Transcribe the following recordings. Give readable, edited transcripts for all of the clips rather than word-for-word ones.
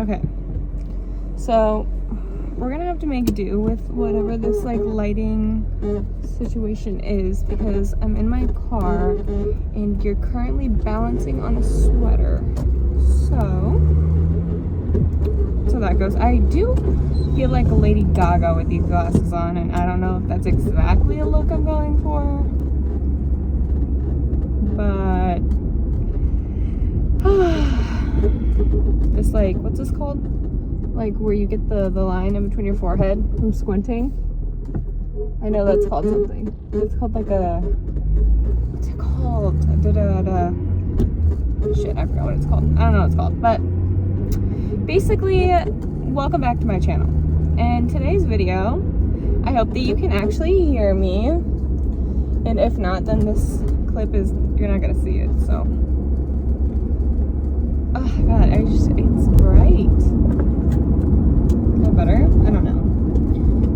Okay. So, we're gonna have to make do with whatever this, like, lighting situation is because I'm in my car and you're currently balancing on a sweater. So that goes. I do feel like a Lady Gaga with these glasses on, and I don't know if that's exactly a look I'm going for. But this, like, what's this called? Like where you get the line in between your forehead from squinting. I know that's called something. It's called like a, what's it called? Shit, I forgot what it's called. I don't know what it's called. But basically, welcome back to my channel. And today's video, I hope that you can actually hear me. And if not, then this clip is, you're not gonna see it, so. Oh god, it's bright. Is that better? I don't know.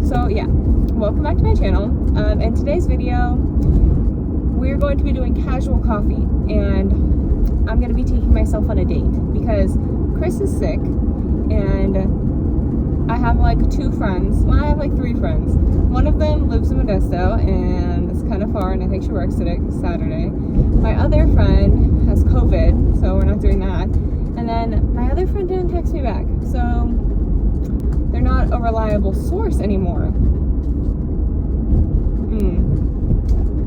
So yeah, welcome back to my channel. In today's video, we're going to be doing casual coffee, and I'm gonna be taking myself on a date because Chris is sick, and I have like two friends. Well, I have like three friends. One of them lives in Modesto, and it's kind of far, and I think she works today, Saturday. My other friend has COVID, so we're not doing that. And then my other friend didn't text me back, so they're not a reliable source anymore.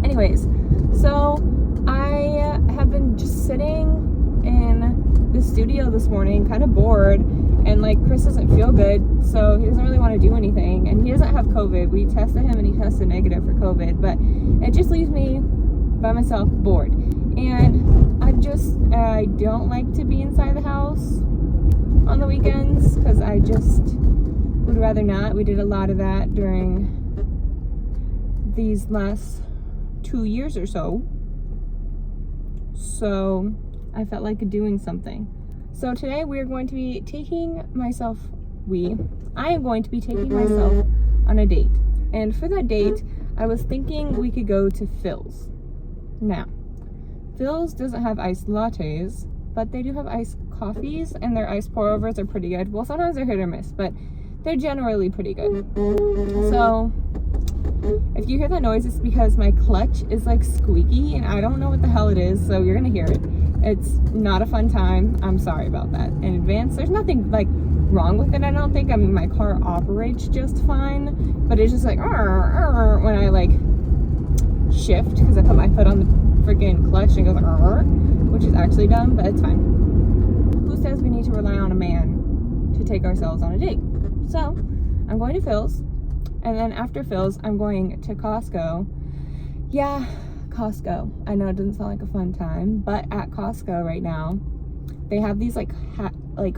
Anyways, so I have been just sitting in the studio this morning, kind of bored, and like Chris doesn't feel good, so he doesn't really want to do anything, and he doesn't have COVID. We tested him and he tested negative for COVID, but it just leaves me by myself bored. And I don't like to be inside the house on the weekends because I just would rather not. We did a lot of that during these last 2 years or so. So I felt like doing something. So today we are going to be taking myself, I am going to be taking myself on a date. And for that date, I was thinking we could go to Phil's. Now, Phil's doesn't have iced lattes, but they do have iced coffees, and their iced pour overs are pretty good. Well, sometimes they're hit or miss, but they're generally pretty good. So if you hear that noise, it's because my clutch is like squeaky and I don't know what the hell it is, so you're gonna hear it. It's not a fun time. I'm sorry about that in advance. There's nothing like wrong with it, I don't think. I mean, my car operates just fine, but it's just like when I like shift because I put my foot on the freaking clutch and it goes like which is actually dumb, but it's fine. Who says we need to rely on a man to take ourselves on a date? So I'm going to Phil's, and then after Phil's I'm going to Costco. Yeah, Costco. I know it doesn't sound like a fun time, but at Costco right now they have these like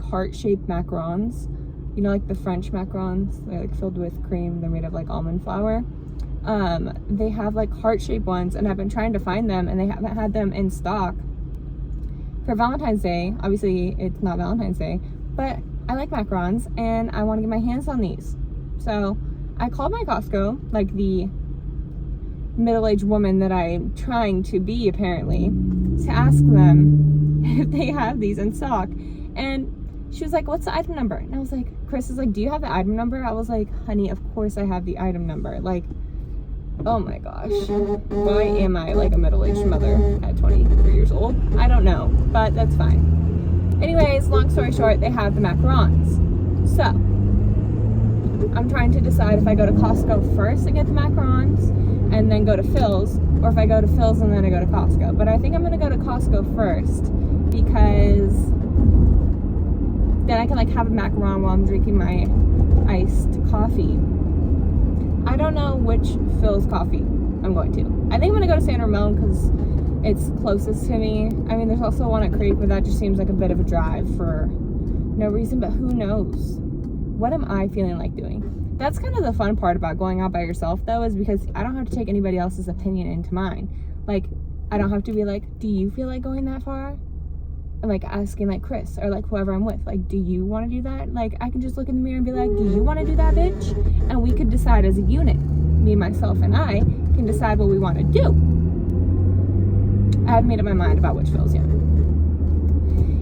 heart-shaped macarons, you know, like the French macarons. They're like filled with cream. They're made of like almond flour. They have like heart-shaped ones, and I've been trying to find them, and they haven't had them in stock for Valentine's Day. Obviously it's not Valentine's Day, but I like macarons and I want to get my hands on these. So I called my Costco, like the middle-aged woman that I'm trying to be apparently, to ask them if they have these in stock. And she was like, what's the item number? And I was like, Chris is like, do you have the item number? I was like, honey, of course I have the item number. Like, oh my gosh, why am I like a middle-aged mother at 23 years old? I don't know, but that's fine. Anyways, long story short, they have the macarons. So I'm trying to decide if I go to Costco first and get the macarons and then go to Phil's, or if I go to Phil's and then I go to Costco. But I think I'm gonna go to Costco first because then I can like have a macaron while I'm drinking my iced coffee. I don't know which Phil's coffee I'm going to. I think I'm gonna go to San Ramon because it's closest to me. I mean, there's also one at Creek, but that just seems like a bit of a drive for no reason, but who knows? What am I feeling like doing? That's kind of the fun part about going out by yourself, though, is because I don't have to take anybody else's opinion into mine. Like, I don't have to be like, do you feel like going that far? I'm like asking like Chris or like whoever I'm with, like, do you want to do that? Like, I can just look in the mirror and be like, do you want to do that, bitch? And we could decide as a unit. Me, myself, and I can decide what we want to do. I haven't made up my mind about which Phil's yet.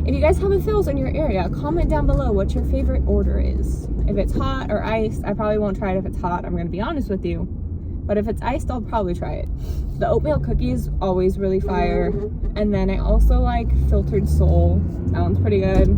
If you guys have a Phil's in your area, comment down below what your favorite order is. If it's hot or iced, I probably won't try it if it's hot, I'm gonna be honest with you. But if it's iced, I'll probably try it. The oatmeal cookies, always really fire. And then I also like filtered sole. That one's pretty good.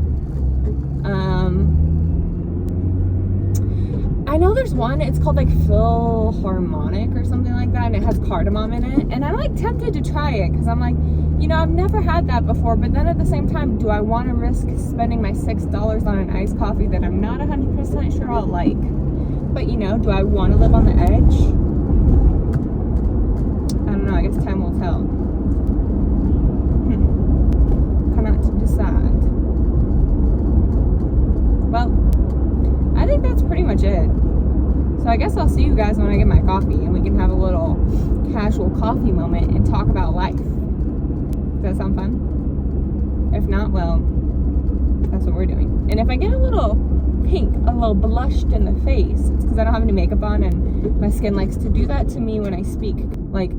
I know there's one, it's called like Philharmonic or something like that, and it has cardamom in it. And I'm like tempted to try it because I'm like, you know, I've never had that before. But then at the same time, do I want to risk spending my $6 on an iced coffee that I'm not 100% sure I'll like? But you know, do I want to live on the edge? I don't know, I guess time will tell. Cannot decide. Well, I think that's pretty much it. So I guess I'll see you guys when I get my coffee and we can have a little casual coffee moment and talk about life. Does that sound fun? If not, well, that's what we're doing. And if I get a little pink, a little blushed in the face, it's because I don't have any makeup on and my skin likes to do that to me when I speak. Like,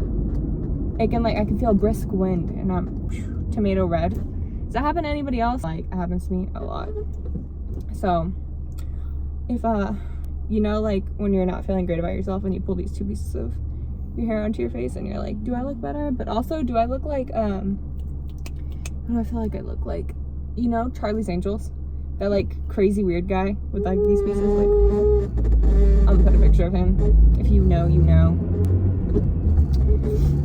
I can feel a brisk wind and I'm tomato red. Does that happen to anybody else? Like, it happens to me a lot. So, if, you know, like when you're not feeling great about yourself and you pull these two pieces of your hair onto your face and you're like, do I look better? But also, do I look like, what do I feel like I look like? You know, Charlie's Angels? That like crazy weird guy with like these pieces, like, I'm gonna put a picture of him. If you know, you know.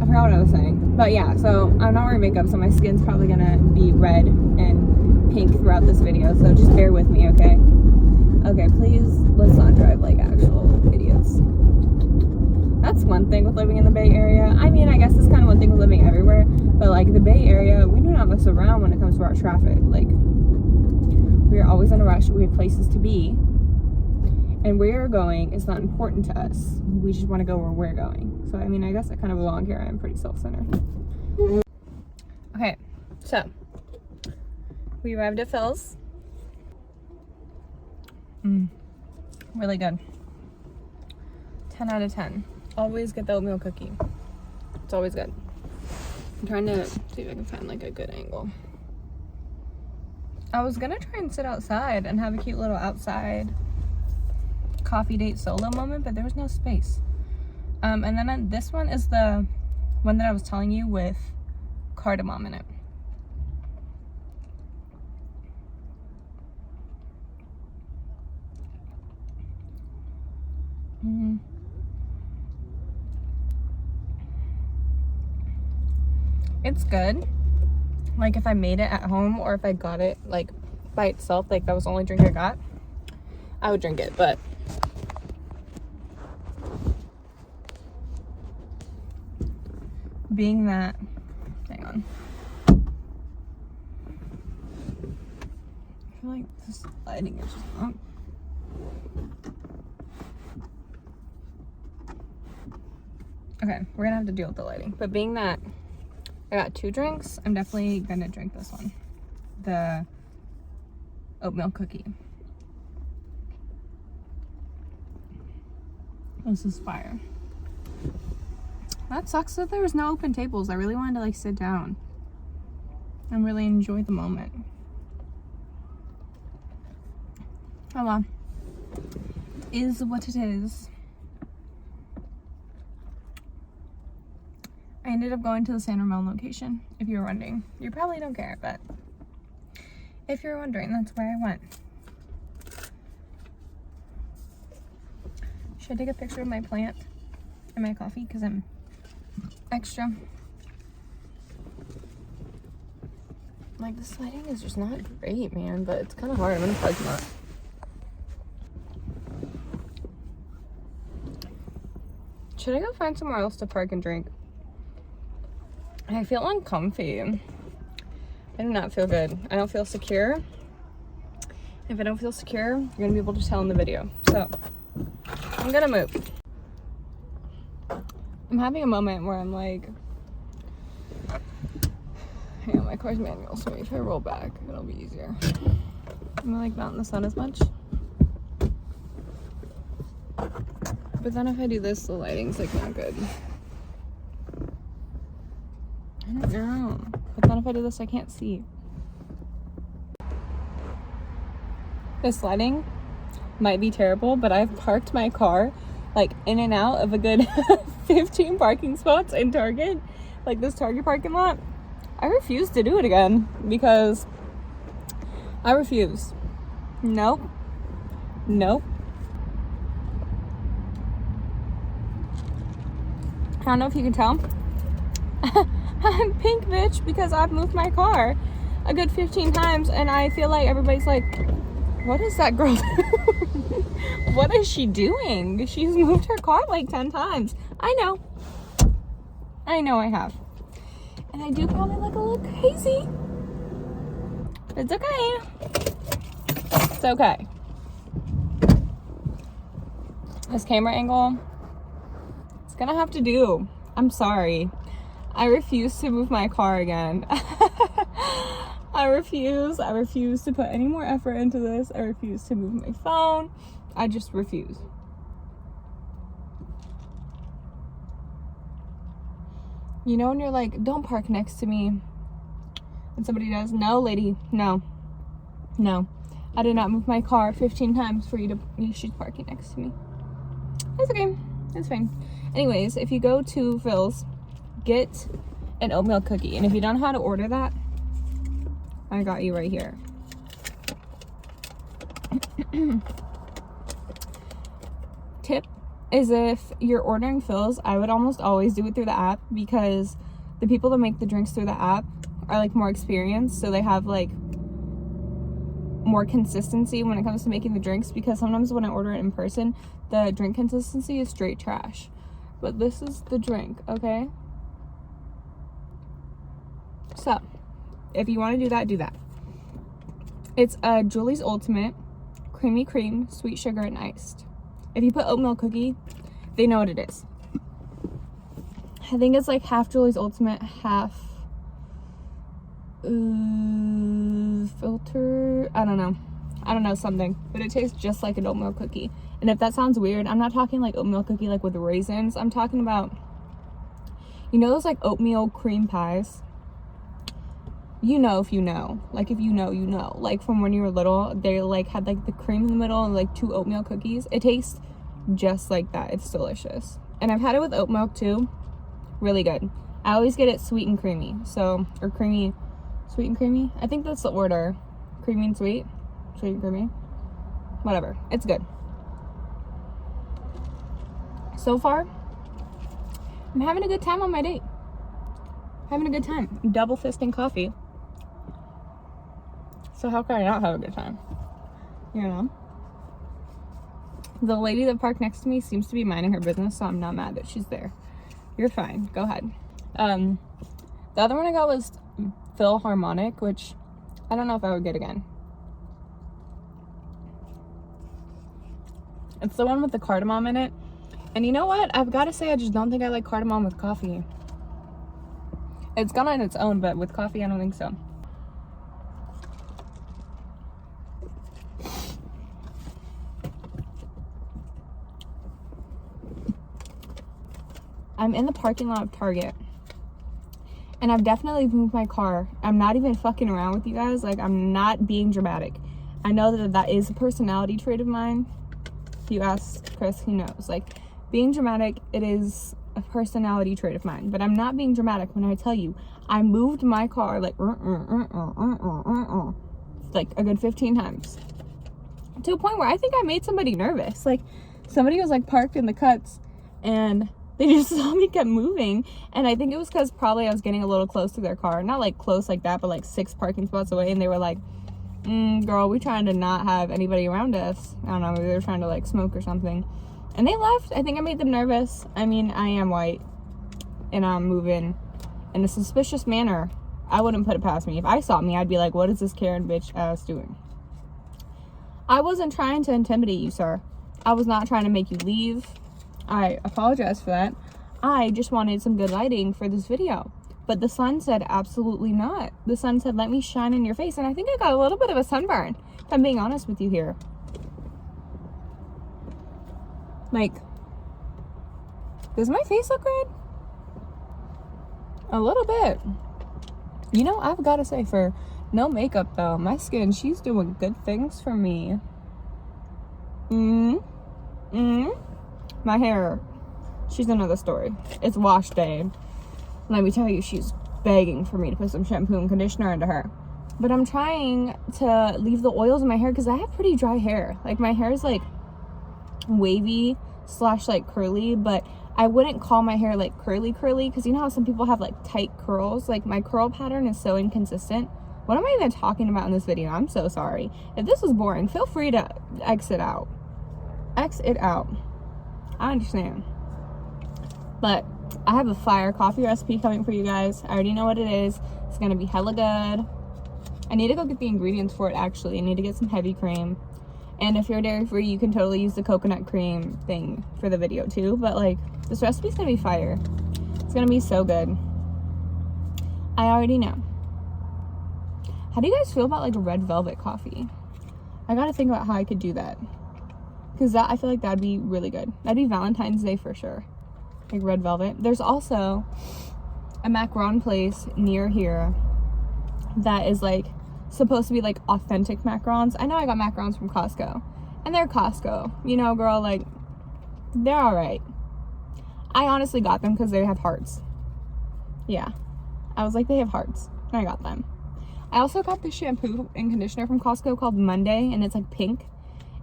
I forgot what I was saying. But yeah, so I'm not wearing makeup, so my skin's probably gonna be red and pink throughout this video, so just bear with me, okay? Okay, please, let's not drive like actual idiots. That's one thing with living in the Bay Area. I mean, I guess it's kind of one thing with living everywhere, but like the Bay Area, we do not mess around when it comes to our traffic. Like, we are always in a rush. We have places to be, and where you're going is not important to us. We just want to go where we're going. So, I mean, I guess I kind of belong here. I'm pretty self-centered. Okay, so we arrived at Phil's. Really good. 10 out of 10. Always get the oatmeal cookie. It's always good. I'm trying to see if I can find like a good angle. I was gonna try and sit outside and have a cute little outside coffee date solo moment, but there was no space. And then this one is the one that I was telling you with cardamom in it. It's good. Like if I made it at home or if I got it like by itself, like that was the only drink I got, I would drink it. But being that, hang on, I feel like this lighting is just not. Okay, we're gonna have to deal with the lighting. But being that I got 2 drinks, I'm definitely gonna drink this one. The oatmeal cookie. This is fire. That sucks that there was no open tables. I really wanted to like sit down and really enjoy the moment. Oh well. Is what it is. I ended up going to the San Ramon location, if you're wondering. You probably don't care, but if you're wondering, that's where I went. Should I take a picture of my plant and my coffee? Because I'm extra. Like, this lighting is just not great, man, but it's kind of hard. I'm in a parking lot. Should I go find somewhere else to park and drink? I feel uncomfy. I do not feel good. I don't feel secure. If I don't feel secure, you're gonna be able to tell in the video. So, I'm gonna move. I'm having a moment where I'm like, hang on, my car's manual, so maybe if I roll back, it'll be easier. I'm like not in the sun as much. But then if I do this, the lighting's like not good. I don't know. But then if I do this, I can't see. This lighting might be terrible, but I've parked my car like in and out of a good 15 parking spots in Target, like this Target parking lot. I refuse to do it again because I refuse. Nope. I don't know if you can tell. I'm pink, bitch, because I've moved my car a good 15 times, and I feel like everybody's like, what is that girl doing? What is she doing? She's moved her car like 10 times. I know I have. And I do probably look a little crazy. It's okay. It's okay. This camera angle, it's gonna have to do. I'm sorry. I refuse to move my car again. I refuse to put any more effort into this. I refuse to move my phone. I just refuse. You know when you're like, don't park next to me, and somebody does? No, lady, no. I did not move my car 15 times for you to, she's parking next to me. That's okay, that's fine. Anyways, if you go to Phil's, get an oatmeal cookie. And if you don't know how to order that, I got you right here. Tip is, if you're ordering Phil's, I would almost always do it through the app, because the people that make the drinks through the app are like more experienced, so they have like more consistency when it comes to making the drinks, because sometimes when I order it in person, the drink consistency is straight trash. But this is the drink, okay? So, if you want to do that, do that. It's a Julie's Ultimate Creamy Cream, Sweet Sugar, and Iced. If you put oatmeal cookie, they know what it is. I think it's like half Julie's Ultimate, half filter. I don't know something, but it tastes just like an oatmeal cookie. And if that sounds weird, I'm not talking like oatmeal cookie like with raisins. I'm talking about, you know those like oatmeal cream pies? You know if you know. Like if you know, you know. Like from when you were little, they like had like the cream in the middle and like 2 oatmeal cookies. It tastes just like that. It's delicious. And I've had it with oat milk too. Really good. I always get it sweet and creamy. So, or creamy, sweet and creamy. I think that's the order. Creamy and sweet. Sweet and creamy. Whatever. It's good. So far, I'm having a good time on my date. Having a good time. Double fisting coffee. So how can I not have a good time? You know? The lady that parked next to me seems to be minding her business, so I'm not mad that she's there. You're fine. Go ahead. The other one I got was Philharmonic, which I don't know if I would get again. It's the one with the cardamom in it. And you know what? I've got to say, I just don't think I like cardamom with coffee. It's gone on its own, but with coffee, I don't think so. I'm in the parking lot of Target, and I've definitely moved my car. I'm not even fucking around with you guys. Like, I'm not being dramatic. I know that that is a personality trait of mine. If you ask Chris, he knows. Like, being dramatic, it is a personality trait of mine, but I'm not being dramatic when I tell you I moved my car like like a good 15 times, to a point where I think I made somebody nervous. Like, somebody was like parked in the cuts and they just saw me kept moving, and I think it was because probably I was getting a little close to their car, not like close like that, but like 6 parking spots away, and they were like, girl, we trying to not have anybody around us. I don't know, maybe they were trying to like smoke or something. And they left. I think I made them nervous. I mean, I am white, and I'm moving in a suspicious manner. I wouldn't put it past me. If I saw me, I'd be like, what is this Karen bitch ass doing? I wasn't trying to intimidate you, sir. I was not trying to make you leave. I apologize for that. I just wanted some good lighting for this video. But the sun said absolutely not. The sun said, let me shine in your face. And I think I got a little bit of a sunburn, if I'm being honest with you here. Like, does my face look red? A little bit. You know, I've got to say, for no makeup though, my skin, she's doing good things for me. My hair. She's another story. It's wash day. Let me tell you, she's begging for me to put some shampoo and conditioner into her. But I'm trying to leave the oils in my hair because I have pretty dry hair. Like, my hair is like wavy / like curly, but I wouldn't call my hair like curly because you know how some people have like tight curls? Like, my curl pattern is so inconsistent. What am I even talking about in this video? I'm so sorry. If this was boring, feel free to exit out. Exit out. I understand. But I have a fire coffee recipe coming for you guys. I already know what it is. It's gonna be hella good. I need to go get the ingredients for it, actually. I need to get some heavy cream. And if you're dairy free, you can totally use the coconut cream thing for the video too. But like, this recipe's gonna be fire. It's gonna be so good. I already know. How do you guys feel about like a red velvet coffee? I gotta think about how I could do that. Because I feel like that'd be really good. That'd be Valentine's Day for sure. Like red velvet. There's also a macaron place near here that is like supposed to be like authentic macarons. I know I got macarons from Costco, and they're Costco, you know, girl, like they're all right. I honestly got them because they have hearts. Yeah, I was like, they have hearts, and I got them. I also got this shampoo and conditioner from Costco called Monday, and it's like pink.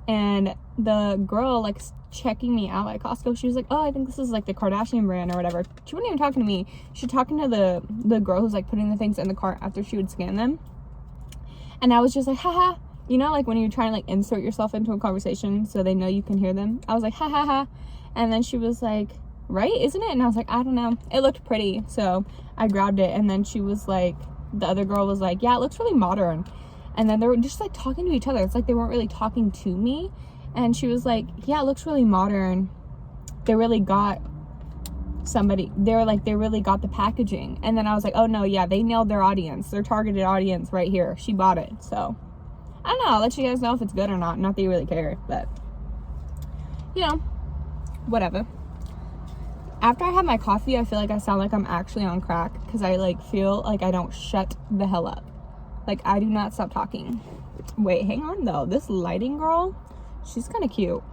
And the girl like checking me out at Costco, she was like, oh, I think this is like the Kardashian brand or whatever. She wasn't even talking to me. She was talking to the girl who's like putting the things in the cart after she would scan them. And I was just like, haha, you know, like when you're trying to like insert yourself into a conversation so they know you can hear them. I was like, ha ha ha. And then she was like, right, isn't it? And I was like, I don't know, it looked pretty, so I grabbed it. And then she was like, the other girl was like, yeah, it looks really modern. And then they were just like talking to each other. It's like they weren't really talking to me. And she was like, yeah, it looks really modern. They really got somebody. They were like, they really got the packaging. And then I was like, oh no, yeah, they nailed their audience. Their targeted audience right here. She bought it. So I don't know. I'll let you guys know if it's good or not. Not that you really care, but you know, whatever. After I have my coffee, I feel like I sound like I'm actually on crack because I like feel like I don't shut the hell up. Like, I do not stop talking. Wait, hang on though. This lighting girl, she's kind of cute.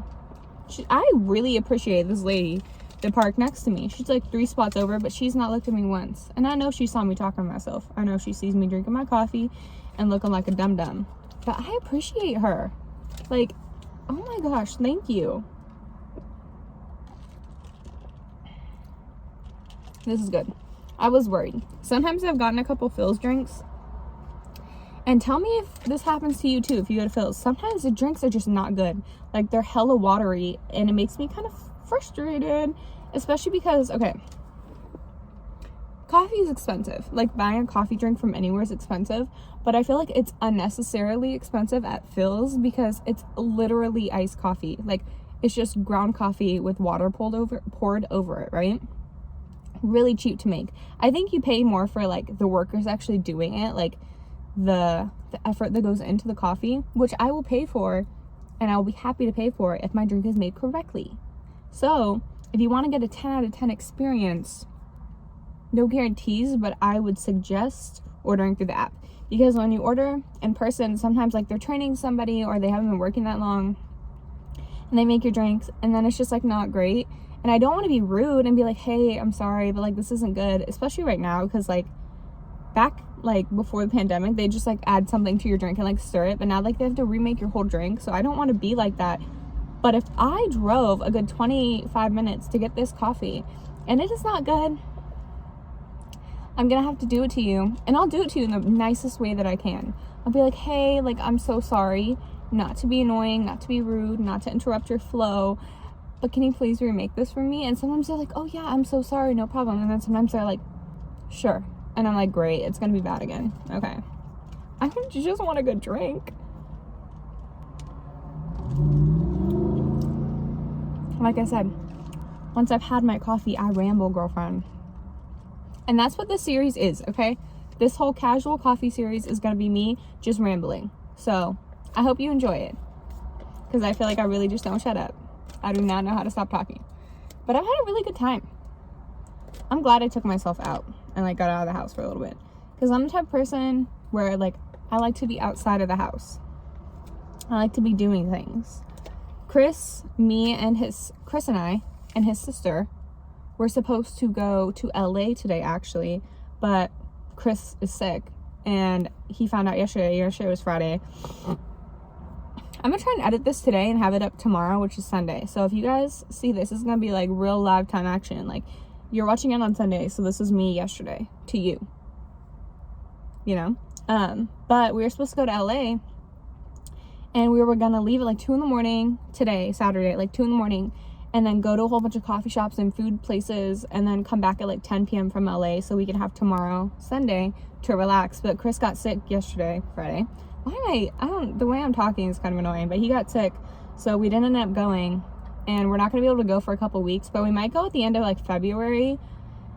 I really appreciate this lady that parked next to me. She's like 3 spots over, but she's not looked at me once. And I know she saw me talking to myself. I know she sees me drinking my coffee and looking like a dum-dum. But I appreciate her. Like, oh my gosh, thank you. This is good. I was worried. Sometimes I've gotten a couple Phil's drinks. And tell me if this happens to you too, if you go to Phil's. Sometimes the drinks are just not good. Like, they're hella watery, and it makes me kind of frustrated. Especially because, okay, coffee is expensive. Like, buying a coffee drink from anywhere is expensive. But I feel like it's unnecessarily expensive at Phil's because it's literally iced coffee. Like, it's just ground coffee with water poured over it, right? Really cheap to make. I think you pay more for, like, the workers actually doing it. Like, the effort that goes into the coffee, which I will pay for, and I'll be happy to pay for if my drink is made correctly. So if you want to get a 10 out of 10 experience, no guarantees, but I would suggest ordering through the app, because when you order in person, sometimes like they're training somebody or they haven't been working that long and they make your drinks and then it's just like not great. And I don't want to be rude and be like, hey, I'm sorry, but like this isn't good, especially right now, because like back like before the pandemic, they just like add something to your drink and like stir it, but now like they have to remake your whole drink. So I don't want to be like that. But if I drove a good 25 minutes to get this coffee and it is not good, I'm gonna have to do it to you, and I'll do it to you in the nicest way that I can. I'll be like, hey, like I'm so sorry, not to be annoying, not to be rude, not to interrupt your flow, but can you please remake this for me? And sometimes they're like, oh yeah, I'm so sorry, no problem. And then sometimes they're like, sure. And I'm like, great, it's gonna be bad again. Okay. I just want a good drink. Like I said, once I've had my coffee, I ramble, girlfriend. And that's what this series is, okay? This whole casual coffee series is gonna be me just rambling. So I hope you enjoy it, because I feel like I really just don't shut up. I do not know how to stop talking. But I've had a really good time. I'm glad I took myself out and like got out of the house for a little bit, because I'm the type of person where like I like to be outside of the house. I like to be doing things, Chris and I and his sister were supposed to go to LA today, actually, but Chris is sick and he found out yesterday. Yesterday was Friday. I'm gonna try and edit this today and have it up tomorrow, which is Sunday. So if you guys see this is gonna be like real live time action. Like, you're watching it on Sunday, so this is me yesterday to you. You know? But we were supposed to go to LA, and we were gonna leave at like 2 in the morning today, Saturday, at like 2 in the morning, and then go to a whole bunch of coffee shops and food places, and then come back at like 10 p.m. from LA so we could have tomorrow, Sunday, to relax. But Chris got sick yesterday, Friday. The way I'm talking is kind of annoying, but he got sick, so we didn't end up going, and we're not gonna be able to go for a couple weeks, but we might go at the end of like February,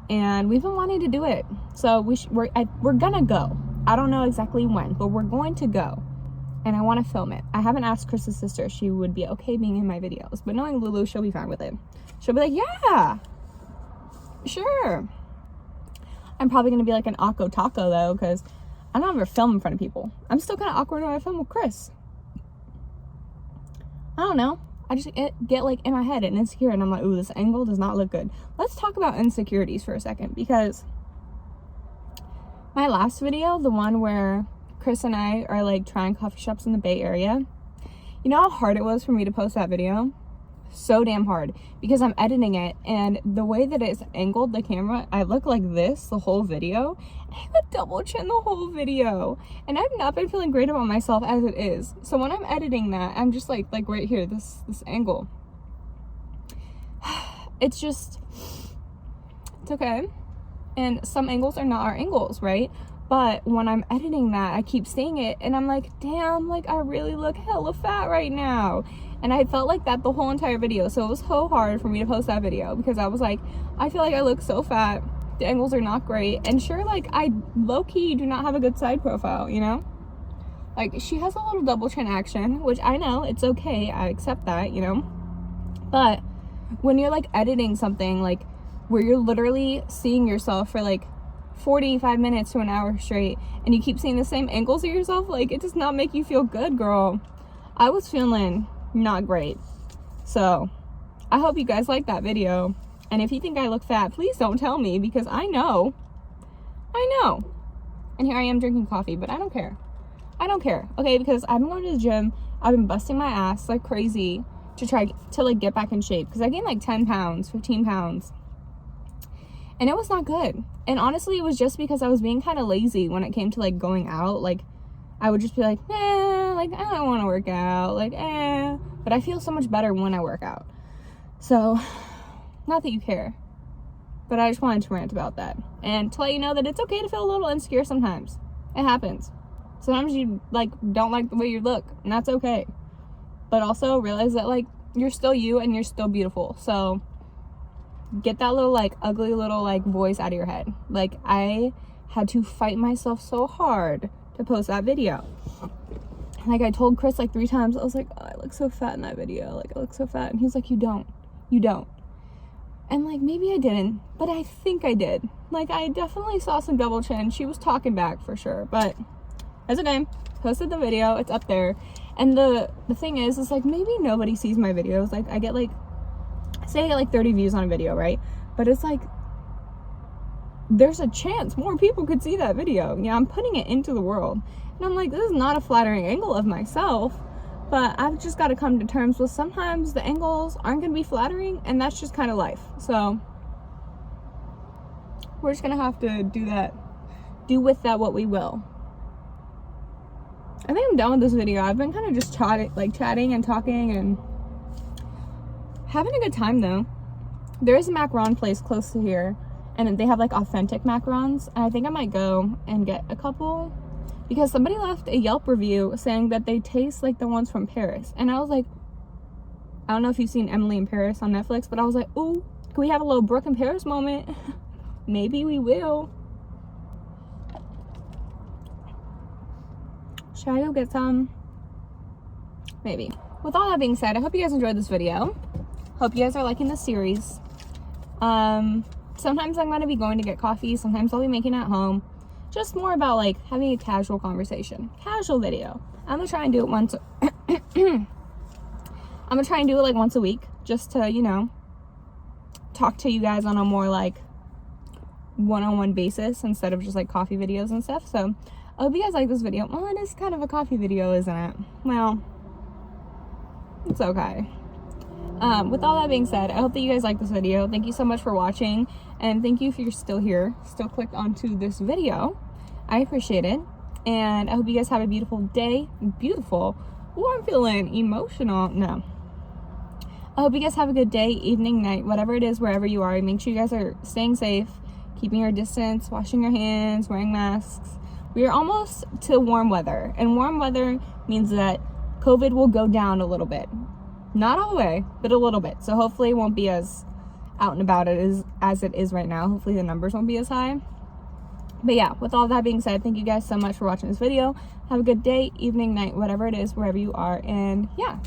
and we've been wanting to do it, so we're gonna go. I don't know exactly when, but we're going to go, and I want to film it. I haven't asked Chris's sister if she would be okay being in my videos, but knowing Lulu, she'll be fine with it. She'll be like, yeah, sure. I'm probably gonna be like an Akko Taco though, because I don't ever film in front of people. I'm still kind of awkward when I film with Chris. I don't know. I just get like in my head and insecure, and I'm like, ooh, this angle does not look good. Let's talk about insecurities for a second, because my last video, the one where Chris and I are like trying coffee shops in the Bay Area, you know how hard it was for me to post that video? So damn hard, because I'm editing it, and the way that it's angled, the camera, I look like this the whole video. I have a double chin the whole video, and I've not been feeling great about myself as it is. So when I'm editing that, I'm just like right here, this angle. It's okay. And some angles are not our angles, right? But when I'm editing that, I keep seeing it, and I'm like, damn, like I really look hella fat right now. And I felt like that the whole entire video. So it was so hard for me to post that video, because I was like, I feel like I look so fat. The angles are not great. And sure, like I low-key do not have a good side profile, you know? Like, she has a little double chin action, which I know, it's okay. I accept that, you know? But when you're like editing something, like where you're literally seeing yourself for like 45 minutes to an hour straight, and you keep seeing the same angles of yourself, like it does not make you feel good, girl. I was feeling not great. So I hope you guys like that video, and if you think I look fat, please don't tell me, because I know. And here I am drinking coffee, but I don't care, okay? Because I've been going to the gym, I've been busting my ass like crazy to try to like get back in shape, because I gained like 10 pounds 15 pounds, and it was not good. And honestly, it was just because I was being kind of lazy when it came to like going out. Like I would just be like, like I don't want to work out, like but I feel so much better when I work out. So not that you care, but I just wanted to rant about that, and to let you know that it's okay to feel a little insecure sometimes. It happens. Sometimes you like don't like the way you look, and that's okay, but also realize that like you're still you, and you're still beautiful. So get that little like ugly little like voice out of your head. Like I had to fight myself so hard to post that video. Like I told Chris like 3 times, I was like, oh, I look so fat in that video, like I look so fat, and he's like, you don't. And like maybe I didn't, but I think I did. Like I definitely saw some double chin. She was talking back for sure, but it's okay. Posted the video, it's up there. And the thing is like maybe nobody sees my videos. Like I get like, say I get like 30 views on a video, right? But it's like there's a chance more people could see that video. Yeah, I'm putting it into the world, and I'm like, this is not a flattering angle of myself, but I've just got to come to terms with sometimes the angles aren't going to be flattering, and that's just kind of life. So we're just gonna have to do with that what we will. I think I'm done with this video. I've been kind of just chatting and talking and having a good time though. There is a macaron place close to here, and they have like authentic macarons, and I think I might go and get a couple, because somebody left a Yelp review saying that they taste like the ones from Paris. And I was like, I don't know if you've seen Emily in Paris on Netflix, but I was like, ooh, can we have a little Brooke in Paris moment? Maybe we will. Should I go get some? Maybe. With all that being said, I hope you guys enjoyed this video. Hope you guys are liking this series. Sometimes I'm going to be going to get coffee. Sometimes I'll be making it at home. Just more about like having a casual conversation. Casual video. I'm going to try and do it once. I'm I'm gonna try and do it like once a week, just to, you know, talk to you guys on a more like one-on-one basis instead of just like coffee videos and stuff. So I hope you guys like this video. Well, it is kind of a coffee video, isn't it? Well, it's okay. With all that being said, I hope that you guys like this video. Thank you so much for watching, and thank you if you're still here, still clicked onto this video. I appreciate it, and I hope you guys have a beautiful day. Beautiful. Ooh, I'm feeling emotional. No. I hope you guys have a good day, evening, night, whatever it is, wherever you are. Make sure you guys are staying safe, keeping your distance, washing your hands, wearing masks. We are almost to warm weather, and warm weather means that COVID will go down a little bit. Not all the way, but a little bit. So hopefully it won't be as out and about as it is right now. Hopefully the numbers won't be as high. But yeah, with all that being said, thank you guys so much for watching this video. Have a good day, evening, night, whatever it is, wherever you are. And yeah.